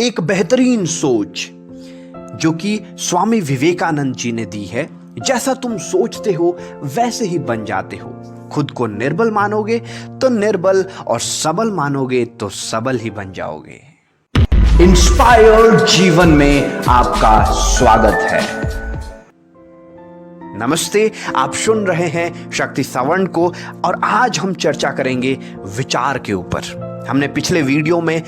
एक बेहतरीन सोच जो कि स्वामी विवेकानंद जी ने दी है, जैसा तुम सोचते हो वैसे ही बन जाते हो। खुद को निर्बल मानोगे तो निर्बल, और सबल मानोगे तो सबल ही बन जाओगे। इंस्पायर्ड जीवन में आपका स्वागत है। नमस्ते, आप सुन रहे हैं शक्ति सवर्ण को, और आज हम चर्चा करेंगे विचार के ऊपर। हमने पिछले वीडियो में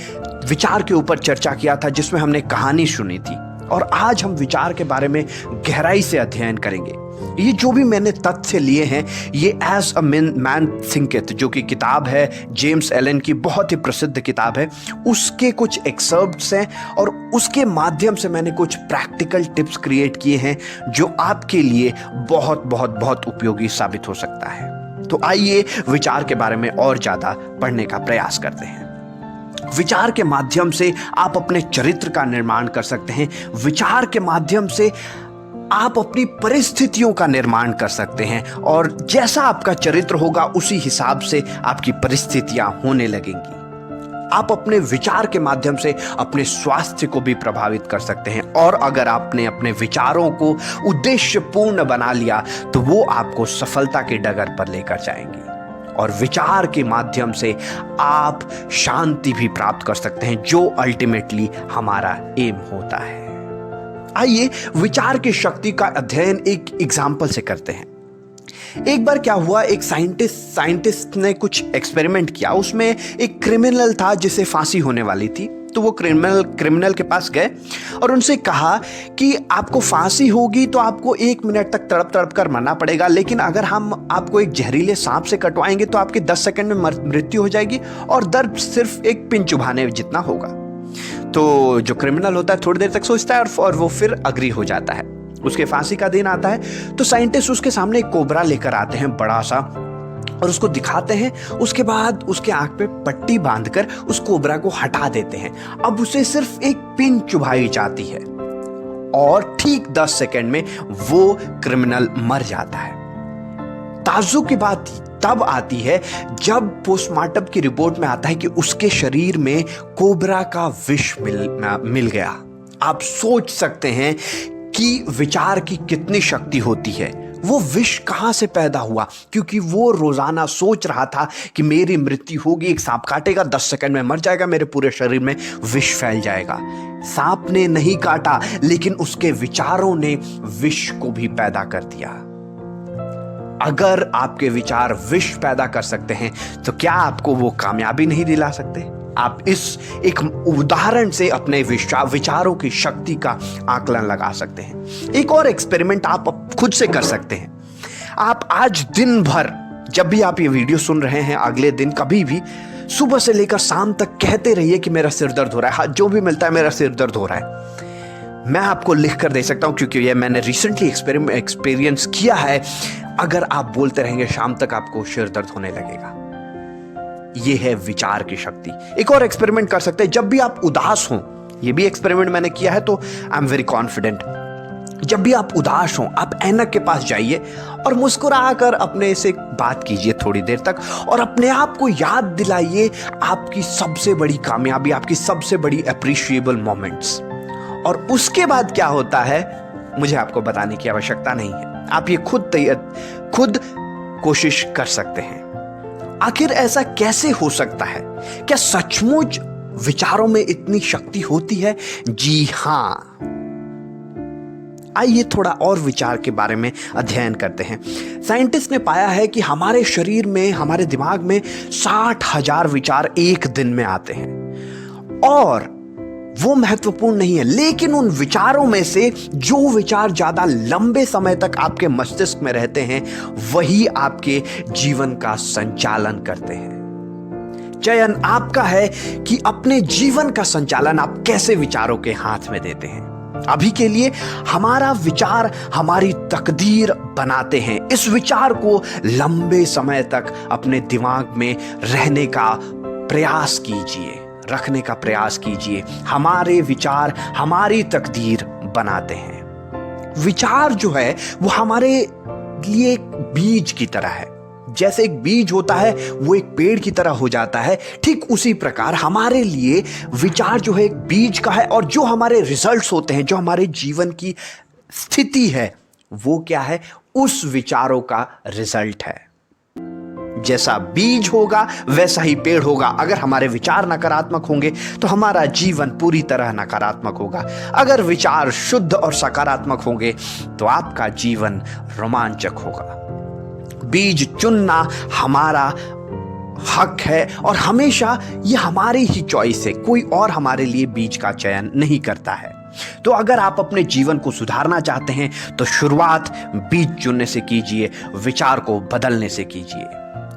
विचार के ऊपर चर्चा किया था, जिसमें हमने कहानी सुनी थी, और आज हम विचार के बारे में गहराई से अध्ययन करेंगे। ये जो भी मैंने तथ्य लिए हैं, ये एज अ मैन थिंकेथ, जो कि किताब है जेम्स एलन की, बहुत ही प्रसिद्ध किताब है, उसके कुछ एक्सर्प्ट्स हैं, और उसके माध्यम से मैंने कुछ प्रैक्टिकल टिप्स क्रिएट किए हैं जो आपके लिए बहुत बहुत बहुत उपयोगी साबित हो सकता है। तो आइए विचार के बारे में और ज्यादा पढ़ने का प्रयास करते हैं। विचार के माध्यम से आप अपने चरित्र का निर्माण कर सकते हैं। विचार के माध्यम से आप अपनी परिस्थितियों का निर्माण कर सकते हैं, और जैसा आपका चरित्र होगा उसी हिसाब से आपकी परिस्थितियां होने लगेंगी। आप अपने विचार के माध्यम से अपने स्वास्थ्य को भी प्रभावित कर सकते हैं, और अगर आपने अपने विचारों को उद्देश्यपूर्ण बना लिया तो वो आपको सफलता के डगर पर लेकर जाएंगे। और विचार के माध्यम से आप शांति भी प्राप्त कर सकते हैं, जो अल्टीमेटली हमारा एम होता है। आइए विचार की शक्ति का अध्ययन एक एग्जाम्पल से करते हैं। एक बार क्या हुआ, एक साइंटिस्ट ने कुछ एक्सपेरिमेंट किया। उसमें एक क्रिमिनल था जिसे फांसी होने वाली थी। तो वो क्रिमिनल के पास गए और उनसे कहा कि आपको फांसी होगी तो आपको 1 मिनट तक तड़प तड़प कर मरना पड़ेगा, लेकिन अगर हम आपको एक जहरीले सांप से कटवाएंगे तो आपकी 10 सेकंड में मृत्यु हो जाएगी, और दर्द सिर्फ एक पिन चुभाने जितना होगा। तो जो क्रिमिनल होता है थोड़ी देर तक सोचता है, और वो फिर अग्री हो जाता है। उसके फांसी का दिन आता है तो साइंटिस्ट उसके सामने एक कोबरा लेकर आते हैं, बड़ा सा, और उसको दिखाते हैं। उसके बाद उसके आंख पे पट्टी बांधकर उस कोबरा को हटा देते हैं। अब उसे सिर्फ एक पिन चुभाई जाती है, और ठीक 10 सेकंड में वो क्रिमिनल मर जाता है। ताज्जुब की बात तब आती है जब पोस्टमार्टम की रिपोर्ट में आता है कि उसके शरीर में कोबरा का विष मिल गया। आप सोच सकते हैं कि विचार की कितनी शक्ति होती है। वो विष कहां से पैदा हुआ? क्योंकि वो रोजाना सोच रहा था कि मेरी मृत्यु होगी, एक सांप काटेगा, 10 सेकंड में मर जाएगा, मेरे पूरे शरीर में विष फैल जाएगा। सांप ने नहीं काटा, लेकिन उसके विचारों ने विष को भी पैदा कर दिया। अगर आपके विचार विष पैदा कर सकते हैं तो क्या आपको वो कामयाबी नहीं दिला सकते? आप इस एक उदाहरण से अपने विचारों की शक्ति का आकलन लगा सकते हैं। एक और एक्सपेरिमेंट आप खुद से कर सकते हैं। आप आज दिन भर, जब भी आप ये वीडियो सुन रहे हैं, अगले दिन कभी भी सुबह से लेकर शाम तक कहते रहिए कि मेरा सिर दर्द हो रहा है, जो भी मिलता है मेरा सिर दर्द हो रहा है। मैं आपको लिख कर दे सकता हूं, क्योंकि ये मैंने रिसेंटली एक्सपीरियंस किया है। अगर आप बोलते रहेंगे शाम तक आपको सिर दर्द होने लगेगा। यह है विचार की शक्ति। एक और एक्सपेरिमेंट कर सकते हैं, जब भी आप उदास हों, यह भी एक्सपेरिमेंट मैंने किया है, तो आई एम वेरी कॉन्फिडेंट। जब भी आप उदास हों, आप ऐनक के पास जाइए और मुस्कुराकर अपने से बात कीजिए थोड़ी देर तक, और अपने आप को याद दिलाइए आपकी सबसे बड़ी कामयाबी, आपकी सबसे बड़ी अप्रिशिएबल मोमेंट्स। और उसके बाद क्या होता है मुझे आपको बताने की आवश्यकता नहीं है, आप ये खुद कोशिश कर सकते हैं। आखिर ऐसा कैसे हो सकता है? क्या सचमुच विचारों में इतनी शक्ति होती है? जी हां। आइए थोड़ा और विचार के बारे में अध्ययन करते हैं। साइंटिस्ट ने पाया है कि हमारे शरीर में, हमारे दिमाग में 60,000 विचार एक दिन में आते हैं, और वो महत्वपूर्ण नहीं है, लेकिन उन विचारों में से जो विचार ज्यादा लंबे समय तक आपके मस्तिष्क में रहते हैं, वही आपके जीवन का संचालन करते हैं। चयन आपका है कि अपने जीवन का संचालन आप कैसे विचारों के हाथ में देते हैं। अभी के लिए हमारा विचार हमारी तकदीर बनाते हैं। इस विचार को लंबे समय तक अपने दिमाग में रखने का प्रयास कीजिए। हमारे विचार हमारी तकदीर बनाते हैं। विचार जो है वो हमारे लिए एक बीज की तरह है। जैसे एक बीज होता है वो एक पेड़ की तरह हो जाता है, ठीक उसी प्रकार हमारे लिए विचार जो है एक बीज का है, और जो हमारे रिजल्ट्स होते हैं, जो हमारे जीवन की स्थिति है, वो क्या है? उस विचारों का रिजल्ट है। जैसा बीज होगा वैसा ही पेड़ होगा। अगर हमारे विचार नकारात्मक होंगे तो हमारा जीवन पूरी तरह नकारात्मक होगा। अगर विचार शुद्ध और सकारात्मक होंगे तो आपका जीवन रोमांचक होगा। बीज चुनना हमारा हक है और हमेशा ये हमारी ही चॉइस है, कोई और हमारे लिए बीज का चयन नहीं करता है। तो अगर आप अपने जीवन को सुधारना चाहते हैं तो शुरुआत बीज चुनने से कीजिए, विचार को बदलने से कीजिए।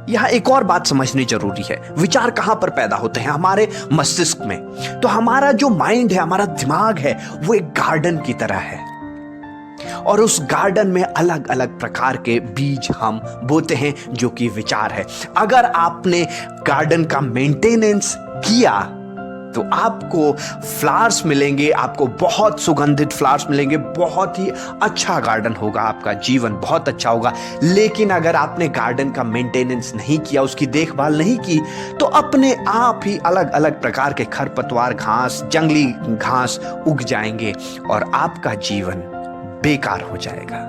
यहां एक और बात समझनी जरूरी है, विचार कहां पर पैदा होते हैं? हमारे मस्तिष्क में। तो हमारा जो माइंड है, हमारा दिमाग है, वो एक गार्डन की तरह है, और उस गार्डन में अलग अलग प्रकार के बीज हम बोते हैं जो कि विचार है। अगर आपने गार्डन का मेंटेनेंस किया तो आपको फ्लावर्स मिलेंगे, आपको बहुत सुगंधित फ्लावर्स मिलेंगे, बहुत ही अच्छा गार्डन होगा, आपका जीवन बहुत अच्छा होगा। लेकिन अगर आपने गार्डन का मेंटेनेंस नहीं किया, उसकी देखभाल नहीं की, तो अपने आप ही अलग अलग प्रकार के खरपतवार, घास, जंगली घास उग जाएंगे और आपका जीवन बेकार हो जाएगा।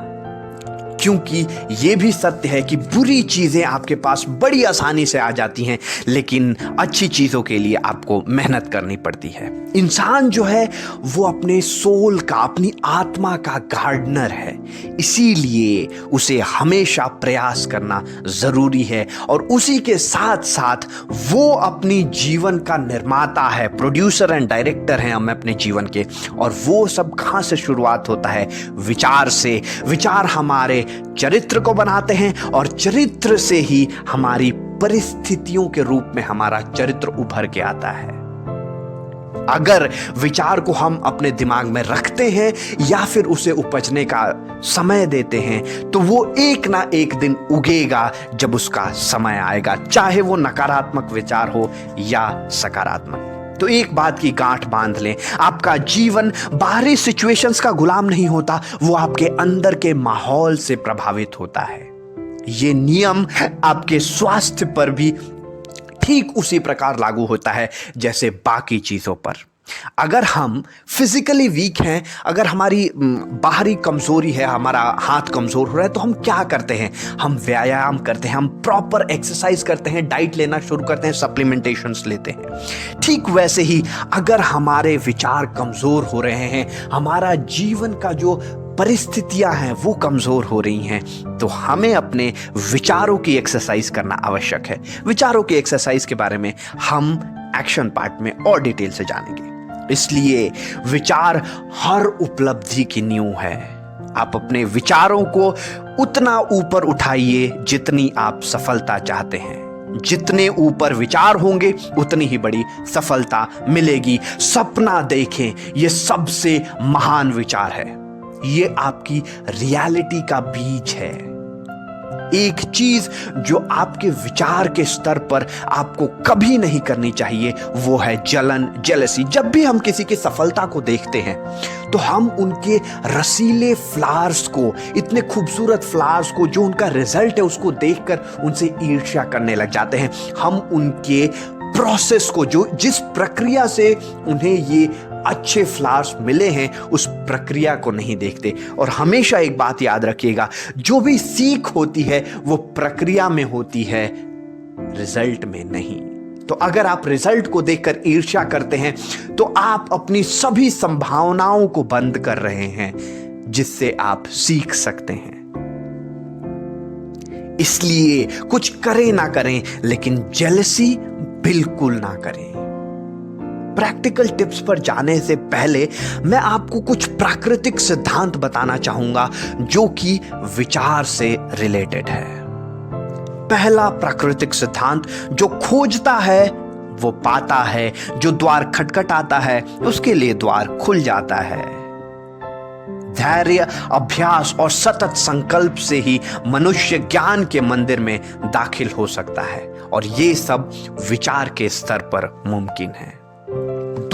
क्योंकि यह भी सत्य है कि बुरी चीजें आपके पास बड़ी आसानी से आ जाती हैं, लेकिन अच्छी चीजों के लिए आपको मेहनत करनी पड़ती है। इंसान जो है वो अपने सोल का, अपनी आत्मा का गार्डनर है, इसीलिए उसे हमेशा प्रयास करना जरूरी है, और उसी के साथ साथ वो अपनी जीवन का निर्माता है, प्रोड्यूसर एंड डायरेक्टर हैं हम अपने जीवन के। और वो सब कहां से शुरुआत होता है? विचार से। विचार हमारे चरित्र को बनाते हैं, और चरित्र से ही हमारी परिस्थितियों के रूप में हमारा चरित्र उभर के आता है। अगर विचार को हम अपने दिमाग में रखते हैं या फिर उसे उपजने का समय देते हैं, तो वो एक ना एक दिन उगेगा जब उसका समय आएगा, चाहे वो नकारात्मक विचार हो या सकारात्मक। तो एक बात की गांठ बांध लें, आपका जीवन बाहरी सिचुएशंस का गुलाम नहीं होता, वो आपके अंदर के माहौल से प्रभावित होता है। ये नियम आपके स्वास्थ्य पर भी ठीक उसी प्रकार लागू होता है जैसे बाकी चीजों पर। अगर हम फिजिकली वीक हैं, अगर हमारी बाहरी कमजोरी है, हमारा हाथ कमजोर हो रहा है, तो हम क्या करते हैं? हम व्यायाम करते हैं, हम प्रॉपर एक्सरसाइज करते हैं, डाइट लेना शुरू करते हैं, सप्लीमेंटेशंस लेते हैं। ठीक वैसे ही अगर हमारे विचार कमजोर हो रहे हैं, हमारा जीवन का जो परिस्थितियां हैं वो कमजोर हो रही हैं, तो हमें अपने विचारों की एक्सरसाइज करना आवश्यक है। विचारों की एक्सरसाइज के बारे में हम एक्शन पार्ट में और डिटेल से जानेंगे। इसलिए विचार हर उपलब्धि की नींव है। आप अपने विचारों को उतना ऊपर उठाइए जितनी आप सफलता चाहते हैं। जितने ऊपर विचार होंगे उतनी ही बड़ी सफलता मिलेगी। सपना देखें, यह सबसे महान विचार है। ये आपकी रियलिटी का बीज है। एक चीज जो आपके विचार के स्तर पर आपको कभी नहीं करनी चाहिए वो है जलन, जेलसी। जब भी हम किसी की सफलता को देखते हैं तो हम उनके रसीले फ्लावर्स को, इतने खूबसूरत फ्लावर्स को, जो उनका रिजल्ट है, उसको देखकर उनसे ईर्ष्या करने लग जाते हैं। हम उनके प्रोसेस को, जो जिस प्रक्रिया से उन्हें ये अच्छे फ्लावर्स मिले हैं, उस प्रक्रिया को नहीं देखते। और हमेशा एक बात याद रखिएगा, जो भी सीख होती है वो प्रक्रिया में होती है, रिजल्ट में नहीं। तो अगर आप रिजल्ट को देखकर ईर्ष्या करते हैं तो आप अपनी सभी संभावनाओं को बंद कर रहे हैं जिससे आप सीख सकते हैं। इसलिए कुछ करें ना करें, लेकिन जेलसी बिल्कुल ना करें। प्रैक्टिकल टिप्स पर जाने से पहले मैं आपको कुछ प्राकृतिक सिद्धांत बताना चाहूंगा जो कि विचार से रिलेटेड है। पहला प्राकृतिक सिद्धांत, जो खोजता है वो पाता है, जो द्वार खटखटाता है उसके लिए द्वार खुल जाता है। धैर्य, अभ्यास और सतत संकल्प से ही मनुष्य ज्ञान के मंदिर में दाखिल हो सकता है, और ये सब विचार के स्तर पर मुमकिन है।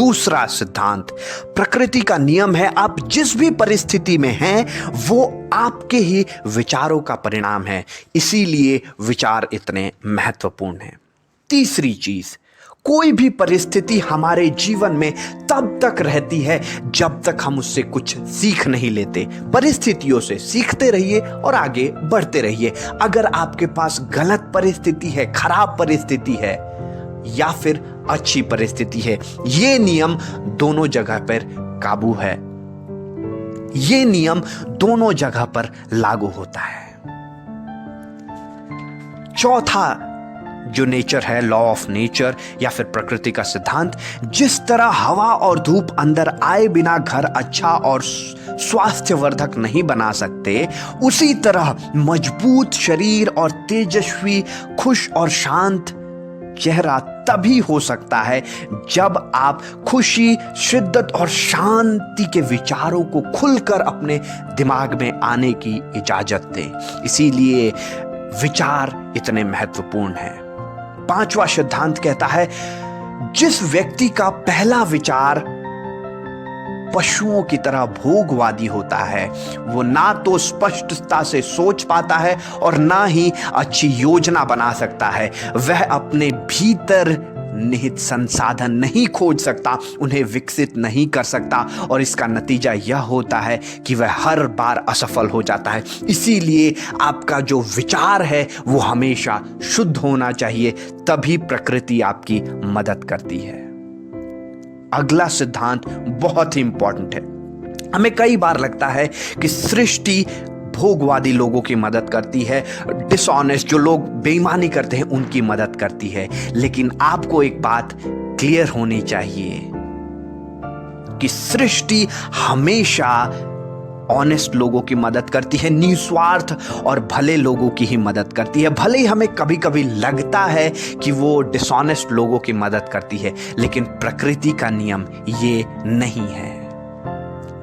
दूसरा सिद्धांत, प्रकृति का नियम है, आप जिस भी परिस्थिति में हैं वो आपके ही विचारों का परिणाम है, इसीलिए विचार इतने महत्वपूर्ण हैं। तीसरी चीज, कोई भी परिस्थिति हमारे जीवन में तब तक रहती है जब तक हम उससे कुछ सीख नहीं लेते। परिस्थितियों से सीखते रहिए और आगे बढ़ते रहिए। अगर आपके पास गलत परिस्थिति है, खराब परिस्थिति है या फिर अच्छी परिस्थिति है, ये नियम दोनों जगह पर काबू है, ये नियम दोनों जगह पर लागू होता है। चौथा जो नेचर है, लॉ ऑफ नेचर या फिर प्रकृति का सिद्धांत, जिस तरह हवा और धूप अंदर आए बिना घर अच्छा और स्वास्थ्यवर्धक नहीं बना सकते, उसी तरह मजबूत शरीर और तेजस्वी, खुश और शांत चेहरा तभी हो सकता है जब आप खुशी, शिद्दत और शांति के विचारों को खुलकर अपने दिमाग में आने की इजाजत दें। इसीलिए विचार इतने महत्वपूर्ण हैं। पांचवा सिद्धांत कहता है, जिस व्यक्ति का पहला विचार पशुओं की तरह भोगवादी होता है, वो ना तो स्पष्टता से सोच पाता है और ना ही अच्छी योजना बना सकता है। वह अपने भीतर निहित संसाधन नहीं खोज सकता, उन्हें विकसित नहीं कर सकता और इसका नतीजा यह होता है कि वह हर बार असफल हो जाता है। इसीलिए आपका जो विचार है वो हमेशा शुद्ध होना चाहिए, तभी प्रकृति आपकी मदद करती है। अगला सिद्धांत बहुत ही इंपॉर्टेंट है। हमें कई बार लगता है कि सृष्टि भोगवादी लोगों की मदद करती है, डिसऑनेस्ट जो लोग बेईमानी करते हैं उनकी मदद करती है, लेकिन आपको एक बात क्लियर होनी चाहिए कि सृष्टि हमेशा ऑनेस्ट लोगों की मदद करती है, निस्वार्थ और भले लोगों की ही मदद करती है। भले ही हमें कभी कभी लगता है कि वो डिसऑनेस्ट लोगों की मदद करती है, लेकिन प्रकृति का नियम ये नहीं है।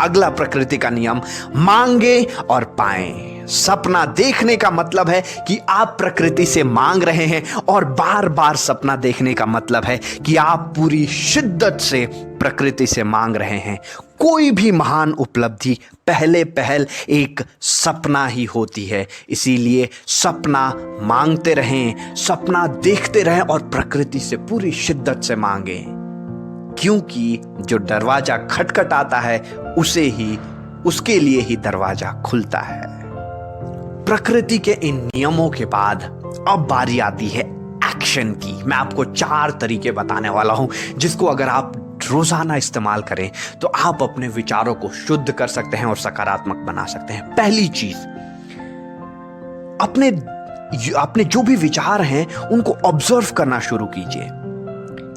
अगला प्रकृति का नियम, मांगे और पाएं। सपना देखने का मतलब है कि आप प्रकृति से मांग रहे हैं और बार बार सपना देखने का मतलब है कि आप पूरी शिद्दत से प्रकृति से मांग रहे हैं। कोई भी महान उपलब्धि पहल एक सपना ही होती है, इसीलिए सपना मांगते रहें, सपना देखते रहें और प्रकृति से पूरी शिद्दत से मांगें, क्योंकि जो दरवाजा खटखटाता है उसके लिए ही दरवाजा खुलता है। प्रकृति के इन नियमों के बाद अब बारी आती है एक्शन की। मैं आपको 4 तरीके बताने वाला हूं जिसको अगर आप रोजाना इस्तेमाल करें तो आप अपने विचारों को शुद्ध कर सकते हैं और सकारात्मक बना सकते हैं। पहली चीज, अपने जो भी विचार हैं उनको ऑब्जर्व करना शुरू कीजिए,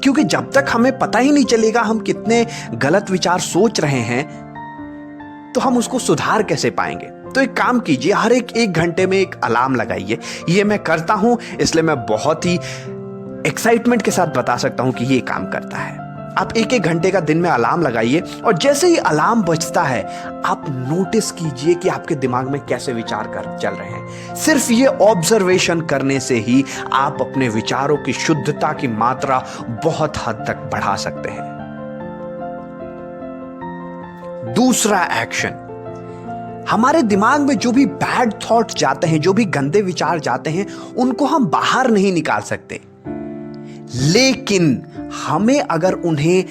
क्योंकि जब तक हमें पता ही नहीं चलेगा हम कितने गलत विचार सोच रहे हैं तो हम उसको सुधार कैसे पाएंगे। तो एक काम कीजिए, हर एक घंटे में एक अलार्म लगाइए। ये मैं करता हूं, इसलिए मैं बहुत ही एक्साइटमेंट के साथ बता सकता हूं कि ये काम करता है। आप एक घंटे का दिन में अलार्म लगाइए और जैसे ही अलार्म बजता है आप नोटिस कीजिए कि आपके दिमाग में कैसे विचार चल रहे हैं। सिर्फ ये ऑब्जर्वेशन करने से ही आप अपने विचारों की शुद्धता की मात्रा बहुत हद तक बढ़ा सकते हैं। दूसरा एक्शन, हमारे दिमाग में जो भी बैड थॉट्स जाते हैं, जो भी गंदे विचार जाते हैं, उनको हम बाहर नहीं निकाल सकते, लेकिन हमें अगर उन्हें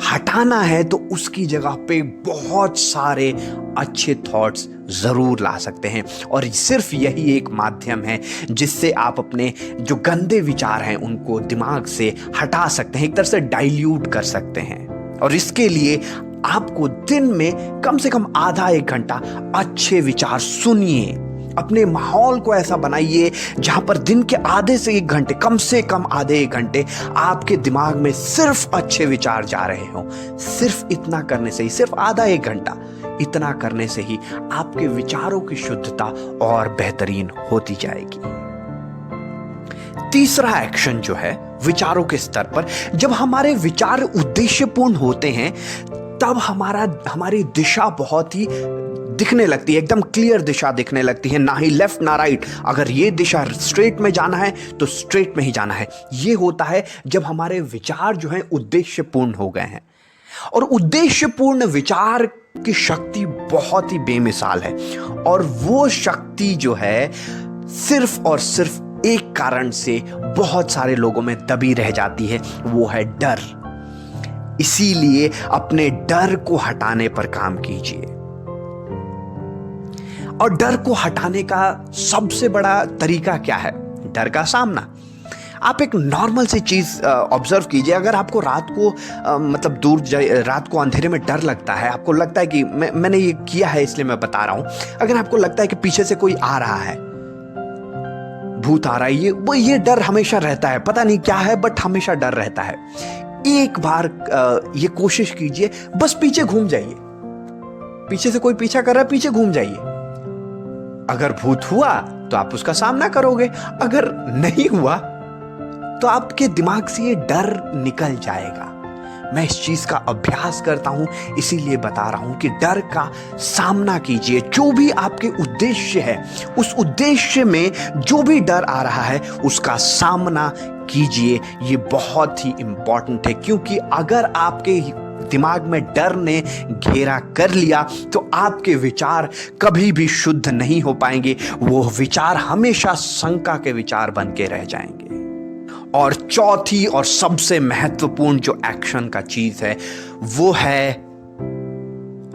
हटाना है तो उसकी जगह पे बहुत सारे अच्छे थॉट्स जरूर ला सकते हैं। और सिर्फ यही एक माध्यम है जिससे आप अपने जो गंदे विचार हैं उनको दिमाग से हटा सकते हैं, एक तरह से डाइल्यूट कर सकते हैं। और इसके लिए आपको दिन में कम से कम आधा 1 घंटा अच्छे विचार सुनिए। अपने माहौल को ऐसा बनाइए जहां पर दिन के आधे से 1 घंटे, कम से कम आधे 1 घंटे आपके दिमाग में सिर्फ अच्छे विचार जा रहे हो। सिर्फ इतना करने से ही, सिर्फ आधा 1 घंटा इतना करने से ही आपके विचारों की शुद्धता और बेहतरीन होती जाएगी। तीसरा एक्शन जो है विचारों के स्तर पर, जब हमारे विचार उद्देश्यपूर्ण होते हैं तब हमारी दिशा बहुत ही दिखने लगती है, एकदम क्लियर दिशा दिखने लगती है, ना ही लेफ्ट ना राइट। अगर ये दिशा स्ट्रेट में जाना है तो स्ट्रेट में ही जाना है। ये होता है जब हमारे विचार जो हैं उद्देश्यपूर्ण हो गए हैं। और उद्देश्यपूर्ण विचार की शक्ति बहुत ही बेमिसाल है, और वो शक्ति जो है सिर्फ और सिर्फ एक कारण से बहुत सारे लोगों में दबी रह जाती है, वो है डर। इसीलिए अपने डर को हटाने पर काम कीजिए। और डर को हटाने का सबसे बड़ा तरीका क्या है? डर का सामना। आप एक नॉर्मल सी चीज ऑब्जर्व कीजिए। अगर आपको रात को रात को अंधेरे में डर लगता है, आपको लगता है कि मैंने ये किया है इसलिए मैं बता रहा हूं, अगर आपको लगता है कि पीछे से कोई आ रहा है, भूत आ रहा है, ये डर हमेशा रहता है, पता नहीं क्या है बट हमेशा डर रहता है। एक बार ये कोशिश कीजिए, बस पीछे घूम जाइए। पीछे से कोई पीछा कर रहा है, पीछे घूम जाइए। अगर भूत हुआ तो आप उसका सामना करोगे, अगर नहीं हुआ तो आपके दिमाग से ये डर निकल जाएगा। मैं इस चीज का अभ्यास करता हूं, इसीलिए बता रहा हूं कि डर का सामना कीजिए। जो भी आपके उद्देश्य है, उस उद्देश्य में जो भी डर आ रहा है उसका सामना कीजिए। ये बहुत ही इंपॉर्टेंट है, क्योंकि अगर आपके दिमाग में डर ने घेरा कर लिया तो आपके विचार कभी भी शुद्ध नहीं हो पाएंगे। वो विचार हमेशा शंका के विचार बन के रह जाएंगे। और चौथी और सबसे महत्वपूर्ण जो एक्शन का चीज है वो है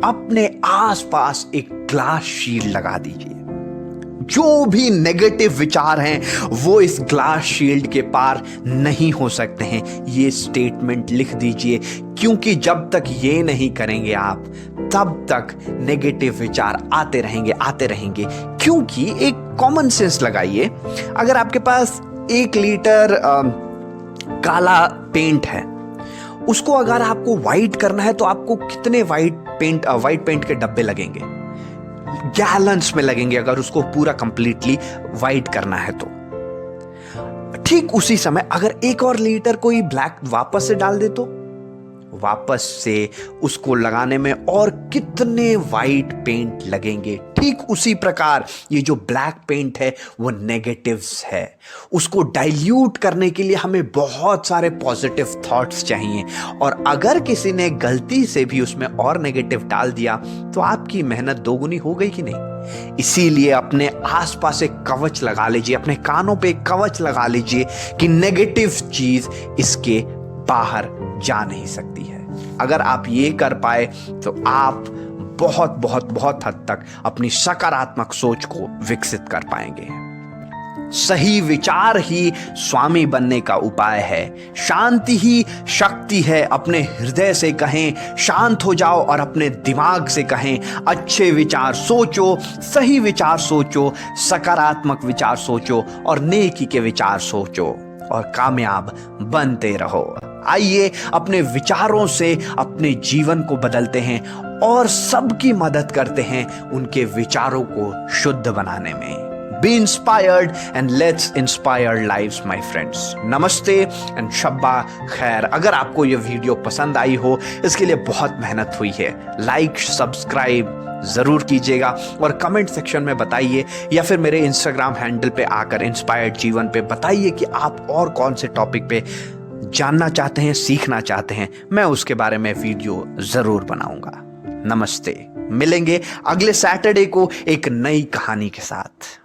अपने आसपास एक ग्लास शील्ड लगा दीजिए। जो भी नेगेटिव विचार हैं वो इस ग्लास शील्ड के पार नहीं हो सकते हैं। ये स्टेटमेंट लिख दीजिए, क्योंकि जब तक ये नहीं करेंगे आप, तब तक नेगेटिव विचार आते रहेंगे। क्योंकि एक कॉमन सेंस लगाइए, अगर आपके पास 1 लीटर काला पेंट है, उसको अगर आपको व्हाइट करना है तो आपको कितने व्हाइट पेंट के डब्बे लगेंगे? गैलन्स में लगेंगे, अगर उसको पूरा कंप्लीटली व्हाइट करना है तो। ठीक उसी समय अगर 1 और लीटर कोई ब्लैक वापस से डाल दे तो वापस से उसको लगाने में और कितने व्हाइट पेंट लगेंगे। ठीक उसी प्रकार ये जो ब्लैक पेंट है वो नेगेटिव्स है। उसको डाइल्यूट करने के लिए हमें बहुत सारे पॉजिटिव थॉट्स चाहिए, और अगर किसी ने गलती से भी उसमें और नेगेटिव डाल दिया तो आपकी मेहनत दोगुनी हो गई कि नहीं? इसीलिए अपने आसपास एक कवच लगा लीजिए, अपने कानों पे एक कवच लगा लीजिए कि नेगेटिव चीज इसके बाहर जा नहीं सकती है। अगर आप ये कर पाए तो आप बहुत बहुत बहुत हद तक अपनी सकारात्मक सोच को विकसित कर पाएंगे। सही विचार ही स्वामी बनने का उपाय है। शांति ही शक्ति है। अपने हृदय से कहें शांत हो जाओ, और अपने दिमाग से कहें अच्छे विचार सोचो, सही विचार सोचो, सकारात्मक विचार सोचो, और नेकी के विचार सोचो, और कामयाब बनते रहो। आइए अपने विचारों से अपने जीवन को बदलते हैं और सबकी मदद करते हैं उनके विचारों को शुद्ध बनाने में। Be inspired and let's inspire lives, my friends. नमस्ते and शब्बा खैर। अगर आपको ये वीडियो पसंद आई हो, इसके लिए बहुत मेहनत हुई है, लाइक सब्सक्राइब जरूर कीजिएगा, और कमेंट सेक्शन में बताइए, या फिर मेरे इंस्टाग्राम हैंडल पे आकर इंस्पायर्ड जीवन पे बताइए कि आप और कौन से टॉपिक पे जानना चाहते हैं, सीखना चाहते हैं। मैं उसके बारे में वीडियो जरूर बनाऊंगा। नमस्ते। मिलेंगे अगले सैटरडे को एक नई कहानी के साथ।